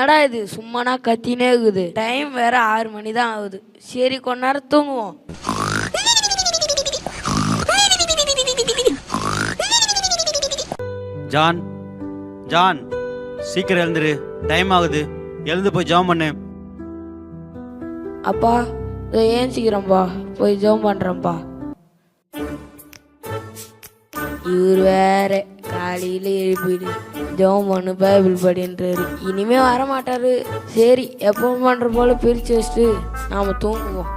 என்னடா இது சும்மானா கத்தினே இருக்குது. டைம் வேற 6 மணி தான் ஆகுது. சரி கொஞ்ச நேரம் தூங்குவோம். ஜான் ஜான் சீக்கிரம் எழுந்துரு, டைம் ஆகுது. எழுந்து போய் ஜாம் பண்ணு. அப்பா இதோ ஏன் சீக்கிரம்பா போய் ஜோம் பண்றேன்ப்பா. இவர் வேற காலையில எழுப்பிடு ஜோம் பண்ணு பைபிள் படின்றாரு. இனிமே வரமாட்டாரு. சரி எப்பவும் பண்ற போல பிரிச்சு வச்சுட்டு நாம தூங்குவோம்.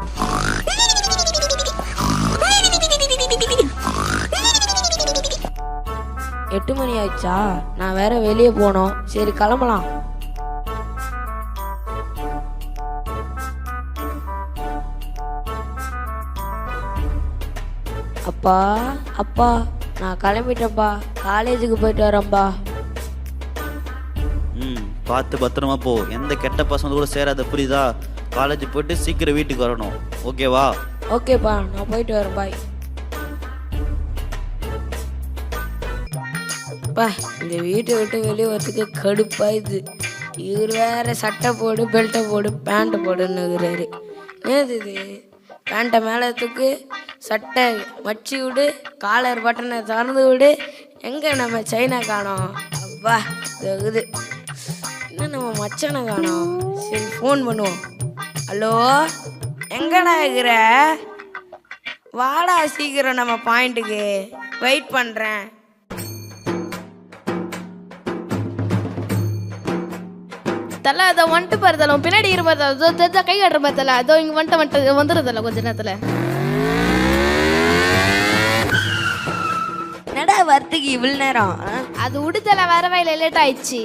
எட்டு மணி ஆயிடுச்சா? நான் வேற வெளியே போனோம். சரி கிளம்பலாம். அப்பா அப்பா நான் கிளம்பிட்டேன்ப்பா. காலேஜுக்கு போயிட்டு வரேன்ப்பா. பார்த்து பத்திரமா போ. எந்த கெட்ட பசங்க கூட சேராத, புரியுதா? காலேஜ் போயிட்டு சீக்கிரம் வீட்டுக்கு வரணும், ஓகேவா? ஓகேப்பா நான் போயிட்டு வரேன். பாய். பா இந்த வீட்டை விட்டு வெளியே வரதுக்கு கடுப்பாயுது. இவர் வேற சட்டை போடு பெல்ட்டை போடு பேண்ட்டை போடுன்னுக்குறாரு. ஏது இது? பேண்ட்டை மேலே தூக்கு, சட்டை மச்சி விடு, காலர் பட்டனை திறந்து விடு. எங்கே நம்ம சைனா காணோம்? அப்பா இது இன்னும் நம்ம மச்சானை காணோம். சரி ஃபோன் பண்ணுவோம். ஹலோ எங்கடா இருக்கிற? வாடா சீக்கிரம் நம்ம பாயிண்ட்டுக்கு. வெயிட் பண்ணுறேன். தலை அதை வந்துட்டு பாருதல பின்னாடி இருப்பாரு. கை காட்டுற பார்த்தல அதோ இங்க வந்துட்டு வந்துடுறதில்ல கொஞ்ச நேரத்துல. என்னடா வரத்துக்கு இவ்வளோ நேரம்? அது விடுதல வரவே இல்லை, லேட் ஆயிடுச்சு.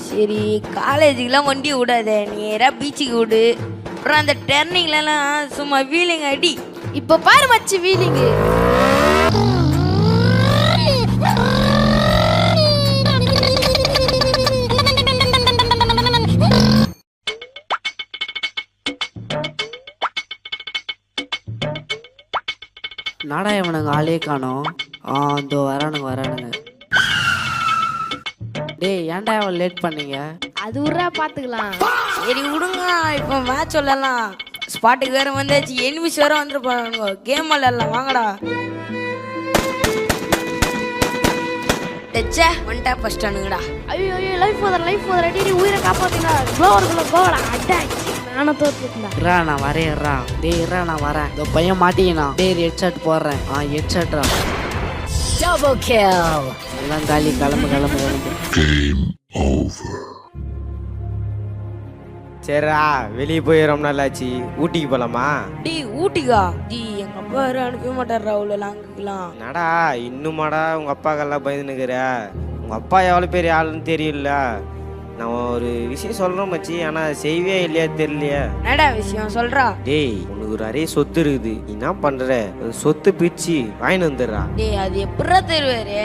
சரி காலேஜுக்கெலாம் வண்டி விடாத, நேராக பீச்சுக்கு விடு. அப்புறம் அந்த டர்னிங்லலாம் சும்மா வீலிங் அடி. இப்போ பாரு மச்சி வீலிங்கு. நாடா இவனுங்க ஆளே காணோம். இதோ வரானுங்க. டேய் ஏன்டா அவன் லேட் பண்ணீங்க? அது விட்றா பார்த்துக்கலாம். சரி விடுங்க, இப்போ மேட்ச் சொல்லலாம். ஸ்பாட்டுக்கு வேறு வந்தாச்சு. எனிமிஸ் வேறு வந்துருப்பாங்க. கேம் விளையாடலாம் வாங்கடா. டச்சா வந்துட்டா ஃபர்ஸ்ட் அணுங்கடா. ஐயோ லைஃப் போதற அடி உயிரை காப்பாத்தினா கோவடா அட்டாச். நானும் தோத்துட்டா. நான் வரேன்றா. டேய் நான் வரேன். இந்த பையன் மாட்டிக்கினா. டேய் ஹெட் ஷாட் போடுறேன். ஹெட் ஷாட்ரா. Double kill. எல்லாம் காலி. கிளம்பு. Game over. சரிடா வெளியே போய் ரொம்ப நாளாச்சு. ஊட்டிக்கு போலாமா? டி ஊட்டிக்கா? டி எங்க அப்பா வேறு அனுப்ப மாட்டாரா அவ்வளோ லாங்குக்கெல்லாம். நடா இன்னுமாடா உங்க அப்பாக்கெல்லாம் பயந்துனுக்குற? உங்க அப்பா எவ்வளோ பெரிய ஆளுன்னு தெரியல. நான் ஒரு விஷயம் சொல்றேன் மச்சி, ஆனா செய்வே இல்லையா தெரியலையா? என்னடா விஷயம் சொல்றா? டேய் உனக்கு நிறைய சொத்து இருக்குது. நீ என்ன பண்ற? சொத்து பிச்சு வாங்கிட்டு வந்துடுறா. டேய் அது எப்படா தருவாரு?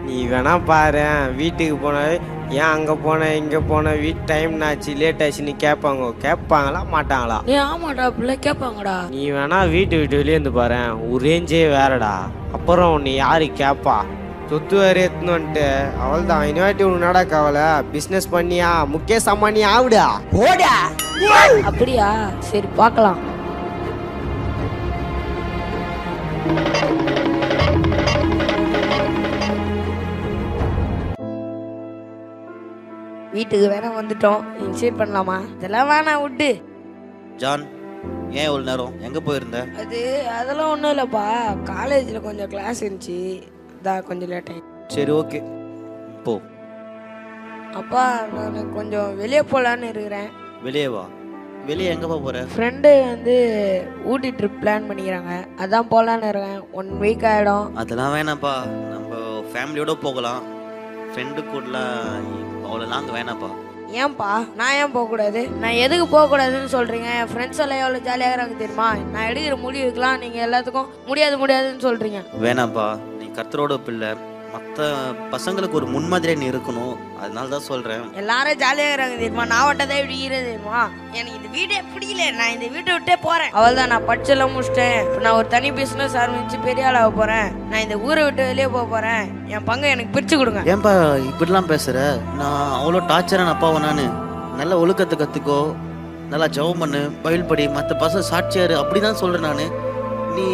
நீ வேணா பாரு. வீட்டுக்கு போன ஏன் அங்கே போன இங்கே போன வீட்டு டைம் ஆச்சு லேட் ஆச்சுன்னு கேட்பாங்களா மாட்டாங்களா? நீ ஆமாடா பிள்ளை கேட்பாங்கடா. நீ வேணா வீட்டு வெளியே இருந்து பாரு. ஒரு ரேஞ்சே வேறடா. அப்புறம் நீ யாரு கேட்பா? சொத்து வேறு எடுத்துன்னு வந்துட்டு அவள் தான் இனிவாட்டி உனக்கு நடா கவலை. பிஸ்னஸ் பண்ணியா முகேஷ் அம்பானி ஆகுடா. ஓடா அப்படியா? சரி பார்க்கலாம். வீட்டுக்கு வேணா வந்துட்டோம். இன்சைட் பண்ணலாமா? இதெல்லாம் வேணாம் விட்டு. ஜான் ஏன் இவ்வளோ நேரம் எங்கே போயிருந்த? அதெல்லாம் ஒன்றும் இல்லைப்பா. காலேஜில் கொஞ்சம் கிளாஸ் இருந்துச்சு, அதான் கொஞ்சம் லேட் ஆகிடுச்சு. சரி ஓகே போ. அப்பா நான் கொஞ்சம் வெளியே போகலான்னு இருக்கிறேன். வெளியே வா. வெளியே எங்கே போகிற? ஃப்ரெண்டு வந்து ஊட்டி ட்ரிப் பிளான் பண்ணிக்கிறாங்க, அதான் போகலான்னு இருக்கேன். 1 வீக் ஆகிடும். அதெல்லாம் வேணாப்பா, நம்ம ஃபேமிலியோட போகலாம். ஃப்ரெண்டு கூடலாம் அவ்வளோ லாங் வேணாப்பா. ஏன்பா நான் ஏன் போகக்கூடாது? நான் எதுக்கு போகக்கூடாதுன்னு சொல்கிறீங்க? என் ஃப்ரெண்ட்ஸ் எல்லாம் எவ்வளோ ஜாலியாக இருக்கிறாங்க தெரியுமா? நான் எடுக்கிற முடிவுக்கெலாம் நீங்கள் எல்லாத்துக்கும் முடியாதுன்னு சொல்கிறீங்க. வேணாப்பா, நீ கர்த்தரோட பிள்ளை. மற்ற பசங்களுக்கு ஒரு முன்மாதிரியாக நீ இருக்கணும், அதனால தான் சொல்கிறேன். எல்லாரும் ஜாலியாக இருக்கிறாங்க தெரியுமா? நான் வட்டதான் இப்படி இருக்கிறது தெரியுமா? எனக்கு இந்த வீடே பிடிக்கல. நான் இந்த வீட்டை விட்டே போகிறேன். அவள் தான் நான் படிச்செல்லாம் முடிச்சிட்டேன். இப்போ நான் ஒரு தனி பிஸ்னஸ் ஆரம்பிச்சு பெரிய ஆளாக போகிறேன். நான் இந்த ஊரை விட்டு வெளியே போக போகிறேன். என் பங்கை எனக்கு பிரித்து கொடுங்க. ஏன்பா இப்படிலாம் பேசுகிற? நான் அவ்வளோ டார்ச்சரான அப்பாவை நான் நல்ல ஒழுக்கத்தை கற்றுக்கோ, நல்லா ஜெபம் பண்ணு, பைபிள் படி, மற்ற பசங்க சாட்சியாரு, அப்படி தான் சொல்கிறேன் நான். நீ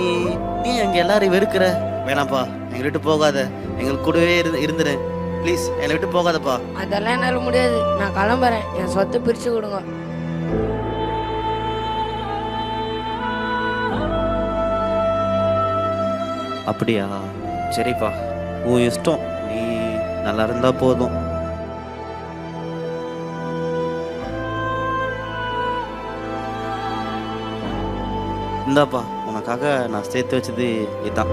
நீ அங்கே எல்லாரையும் வெறுக்கிற. வேணாம்ப்பா, எங்களை விட்டு போகாத, எங்களுக்கு கூடவே இருந்துரு ப்ளீஸ், என்னை விட்டு போகாதப்பா. அதெல்லாம் என்னால் முடியாது. நான் கிளம்புறேன். என் சொத்தை பிரித்து கொடுங்க. அப்படியா? சரிப்பா, உன் இஷ்டம், நீ நல்லா இருந்தா போதும். இந்தாப்பா, உனக்காக நான் சேர்த்து வச்சது இதான்.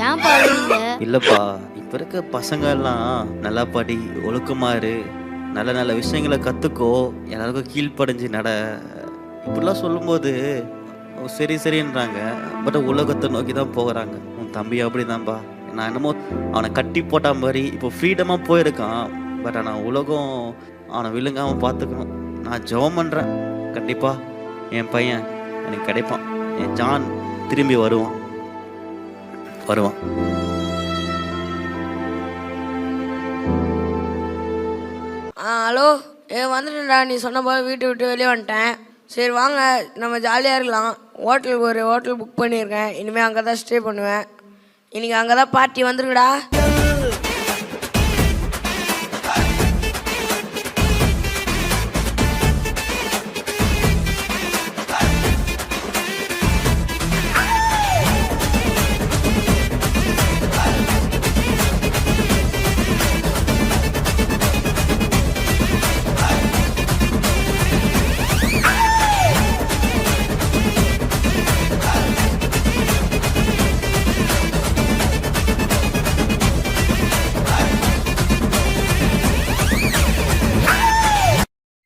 ஏன் பாருங்க? இல்லப்பா, இப்ப இருக்க பசங்க எல்லாம் நல்லா படி, ஒழுக்கமா இரு, நல்ல நல்ல விஷயங்களை கத்துக்கோ, எல்லாருக்கும் கீழ்ப்படைஞ்சு நட, இப்படிலாம் சொல்லும்போது சரி சரின்றாங்க. பட் உலகத்தை நோக்கி தான் போகிறாங்க. உன் தம்பி அப்படிதான்ப்பா. நான் என்னமோ அவனை கட்டி போட்ட மாதிரி இப்போ ஃப்ரீடமாக போயிருக்கான். பட் ஆனால் உலகம் அவனை விழுங்காமல் பார்த்துக்கணும். நான் ஜெபம் பண்ணுறேன், கண்டிப்பாக என் பையன் எனக்கு கிடைப்பான். என் ஜான் திரும்பி வருவான். ஹலோ, வந்துட்டேன்டா. நீ சொன்ன போது வீட்டை விட்டு வெளியே வந்துட்டேன். சரி வாங்க, நம்ம ஜாலியாக இருக்கலாம். ஒரு ஹோட்டல் புக் பண்ணியிருக்கேன். இனிமேல் அங்கே தான் ஸ்டே பண்ணுவேன். இன்னைக்கு அங்கே தான் பார்ட்டி வந்துருக்குடா.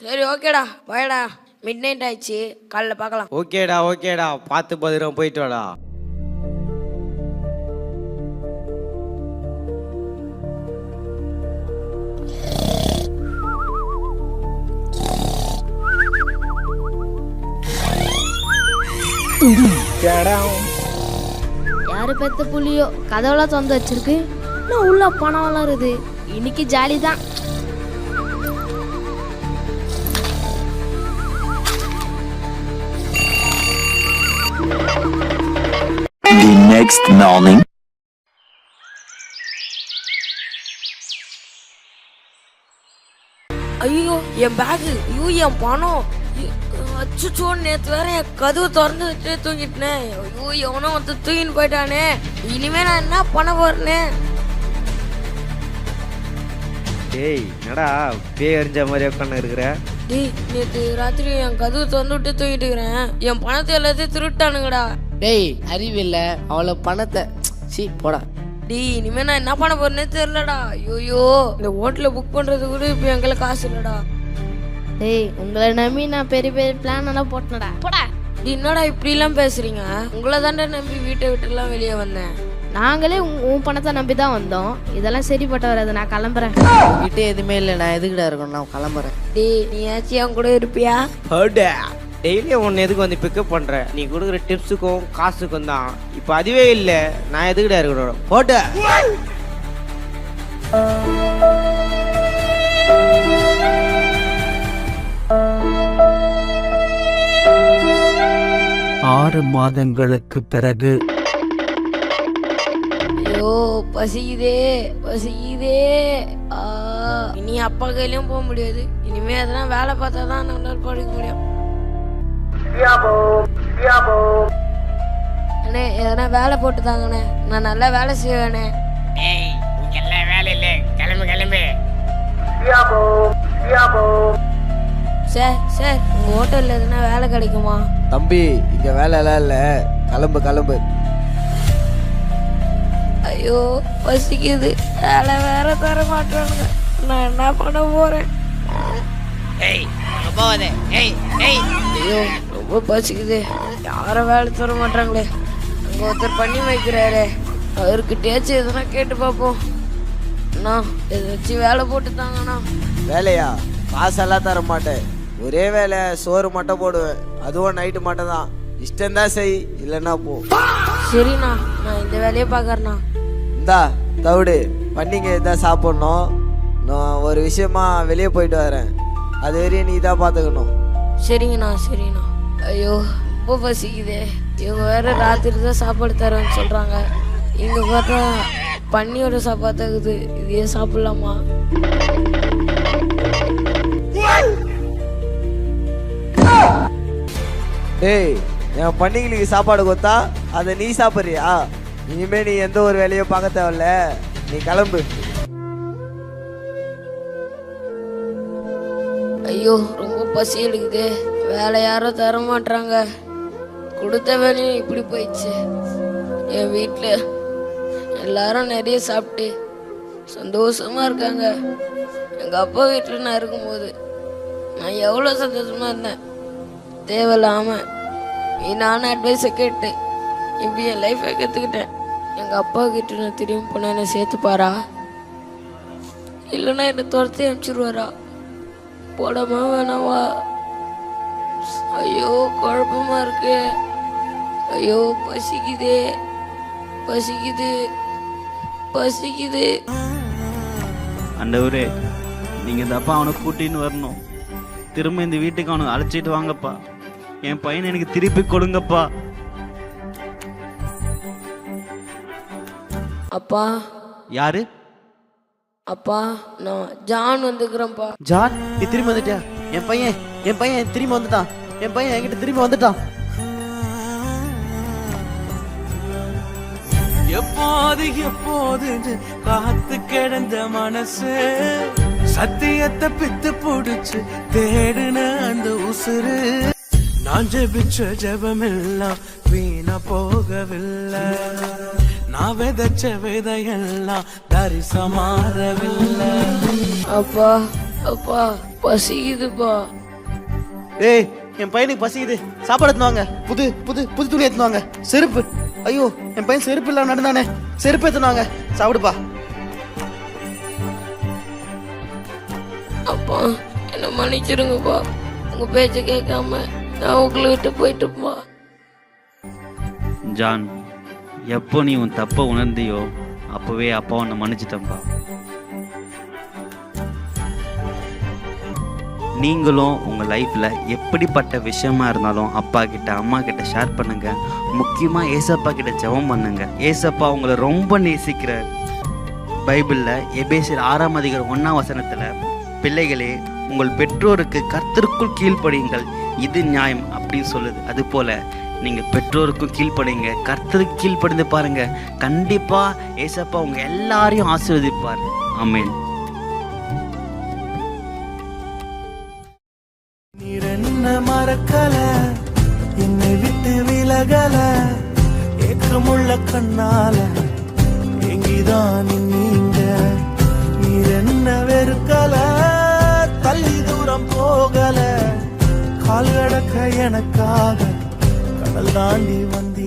சரி ஓகேடா, பாய்டா. மிட் நைட் ஆயிடுச்சு, காலைல பார்க்கலாம். ஓகேடா, பார்த்து பத்திரம் போயிட்டு வாடா. யாரு பெத்த புள்ளியோ கதவெல்லாம் திறந்து வச்சிருக்கு. இன்னும் உள்ள பணம்லாம் இருக்குது. இன்னைக்கு ஜாலி தான். The next morning. ஐயோ, என் பேகு, ஐயோ என் பணம், அச்சுச்சோ. நேற்று வேற என் கதவு திறந்து வச்சு தூங்கிட்டேன். ஐயோ, எவனோ வந்து தூங்கின்னு போயிட்டானே. இனிமே நான் என்ன பண்ண போறேனே? டேய், என்னடா பேய் எறிஞ்ச மாதிரி உட்காந்து இருக்கிற? டேய், நேற்று ராத்திரி என் கதவு திறந்து விட்டு தூங்கிட்டு இருக்கிறேன். என் பணத்தை எல்லாத்தையும் திருட்டானுங்கடா. டேய், அறிவில்ல, அவளை பணத்தை போடா. டேய், இனிமே நான் என்ன பண்ண போறேனே தெரியலடா. ஐயோ, இந்த ஹோட்டல புக் பண்றது கூட இப்போ எங்களுக்கு காசு இல்லடா. டேய், உங்களை நம்பி நான் பெரிய பெரிய பிளான் எல்லாம் போட்டேன்டா. போடா. என்னடா இப்படி எல்லாம் பேசுறீங்க? உங்களை தாண்டா நம்பி வீட்டை விட்டுலாம் வெளியே வந்தேன். நாங்களே உன் பணத்தை நம்பி தான் வந்தோம். இதெல்லாம் சரிப்பட்ட வராது. நான் கிளம்புறேன். கிட்டே எதுவுமே இல்லை, நான் எதுக்கிட்ட இருக்கணும், நான் கிளம்புறேன். டேய், நீ ஆச்சும் என் கூட இருப்பியா? டெய்லியும் உன்னை எதுக்கு வந்து பிக்கப் பண்ற? நீ கொடுக்குற டிப்ஸுக்கும் காசுக்கும் தான். இப்போ அதுவே இல்லை, நான் எதுக்கிட்ட இருக்கணும்? போட்ட ஆறு மாதங்களுக்கு பிறகு. ஐயோ, பசிக்குதே. இனி அப்பா கையிலயும் போக முடியாது. இனிமே அதெல்லாம் வேலை பார்த்தா தான் நம்மளால படிக்க முடியும். அண்ணே, எதனா வேலை போட்டு தாங்கண்ணே. நான் நல்லா வேலை செய்வேனே. சார், உங்க ஹோட்டல்ல எதுனா வேலை கிடைக்குமா? தம்பி, இங்க வேலை எல்லாம் இல்ல, கிளம்பு. ஐயோ, பசிக்குது. வேலை வேற தர மாட்டானுங்க. நான் என்ன பண்ண போறேன்? ஐயோ, ரொம்ப பசிக்குது. யாரும் வேலை தர மாட்டாங்களே. அங்க ஒருத்தர் பண்ணி வைக்கிறாரு, அவருக்கிட்டேச்சும் எதுனா கேட்டு பார்ப்போம். அண்ணா, ஏதாச்சும் வேலை போட்டு தாங்கண்ணா. வேலையா? காசெல்லாம் தர மாட்டேன். ஒரே வேலை, சோறு மட்டும் போடுவேன். அதுவும் நைட்டு மட்டும் தான். இஷ்டம்தான் செய், இல்லைன்னா போ. சரிண்ணா, நான் இந்த வேலையை பார்க்கறேண்ணா. இந்தா தவிடு, பண்ணிங்க இதான் சாப்பிட்ணும். நான் ஒரு விஷயமா வெளியே போயிட்டு வரேன், அது வரையும் நீ தான் பார்த்துக்கணும். சரிங்கண்ணா, சரிண்ணா. ஐயோ ரொம்ப பசிக்குதே. இவங்க வேற ராத்திரி தான் சாப்பாடு தரேன்னு சொல்கிறாங்க. இங்கே பார்த்தா பன்னியோட சாப்பாடு தகுது. இதையே சாப்பிட்லாமா? டேய், என் பண்ணிங்களுக்கு சாப்பாடு கொடுத்தா அதை நீ சாப்பிட்றியா? இனிமே நீ எந்த ஒரு வேலையும் பார்க்க தேவையில்ல, நீ கிளம்பு. ஐயோ ரொம்ப பசி எடுக்குது. வேலை யாரும் தர மாட்டாங்க. கொடுத்த வேலையும் இப்படி போயிடுச்சு. என் வீட்டில் எல்லாரும் நிறைய சாப்பிட்டு சந்தோஷமா இருக்காங்க. எங்கள் அப்பா வீட்டில் நான் இருக்கும்போது நான் எவ்வளோ சந்தோஷமா இருந்தேன். தேவையில்லாமல் நானும் அட்வைஸை கேட்டு இப்படி என் லைஃப்பை கற்றுக்கிட்டேன். எங்கள் அப்பா கிட்ட நான் திரும்பி போனால் என்னை சேர்த்துப்பாரா, இல்லைன்னா என்னை துரத்தி அனுப்பிச்சிடுவாரா? போடாமா வேணாவா? ஐயோ குழப்பமா இருக்கு. ஐயோ பசிக்குதே, பசிக்குது, பசிக்குது. ஆண்டவரே, நீங்கள் இந்த அப்பா அவனை கூட்டின்னு வரணும். திரும்ப இந்த வீட்டுக்கு அவனை அழைச்சிட்டு வாங்கப்பா. என் பையனை எனக்கு திருப்பி கொடுங்கப்பா. அப்பா, யாரு? அப்பா நான் ஜான் வந்துக்கிறேன்ப்பா. ஜான், நீ திரும்பி வந்துட்டியா? என் பையன் திரும்பி வந்துட்டான். என் பையன் என்கிட்ட திரும்பி வந்துட்டான். எப்போது காத்து கிடந்த மனசு சத்தியத்தை பித்து புடிச்சு தேடுன அந்த உசுறு. நான் ஜெபிச்ச ஜெபமெல்லாம் வீணா போகவில்லை. நான் விதைச்ச விதையெல்லாம் தரிசமாறவில்லை. அப்பா, அப்பா பசிக்குதுப்பா. ஏய், என் பையனுக்கு பசிக்குது. சாப்பாடு எடுத்துன்னு வாங்க. புது புது புது துணி எடுத்துன்னு வாங்க. செருப்பு, ஐயோ என் பையன் செருப்பு இல்லாம நடந்தானே. செருப்பு எடுத்துன்னு வாங்க. சாப்பிடுப்பா. அப்பா என்ன மன்னிச்சிருங்கப்பா. உங்க பேச்ச கேட்காம நான் உங்களை விட்டு போயிட்டுப்பா. ஜான், எப்போ நீ உன் தப்பை உணர்ந்தியோ அப்போவே அப்பா உன்னை மன்னிச்சிட்டப்பா. நீங்களும் உங்கள் லைஃப்பில் எப்படிப்பட்ட விஷயமா இருந்தாலும் அப்பா கிட்ட அம்மா கிட்ட ஷேர் பண்ணுங்க. முக்கியமாக ஏசப்பா கிட்ட ஜெபம் பண்ணுங்க. ஏசப்பா உங்களை ரொம்ப நேசிக்கிறார். பைபிளில் எபேசியர் 6:1 பிள்ளைகளே, உங்கள் பெற்றோருக்கு கர்த்தருக்குள் கீழ்ப்படியுங்கள், இது நியாயம் அப்படின்னு சொல்லுது. அதுபோல் நீங்கள் பெற்றோருக்கும் கீழ்ப்படிங்க, கர்த்தருக்கு கீழ்ப்படிந்து பாருங்க. கண்டிப்பாக ஏசப்பா உங்க எல்லாரையும் ஆசீர்வதிப்பார். ஆமென். நீரென்ன மறக்கல, என்னை விட்டு விலகல, ஏக்கமுள்ள கண்ணால எங்கிதான் நீங்க. நீரென்ன வெறுக்கல, தள்ளி தூரம் போகல, கால் கடக்க எனக்காக கடல் தாண்டி வந்தி.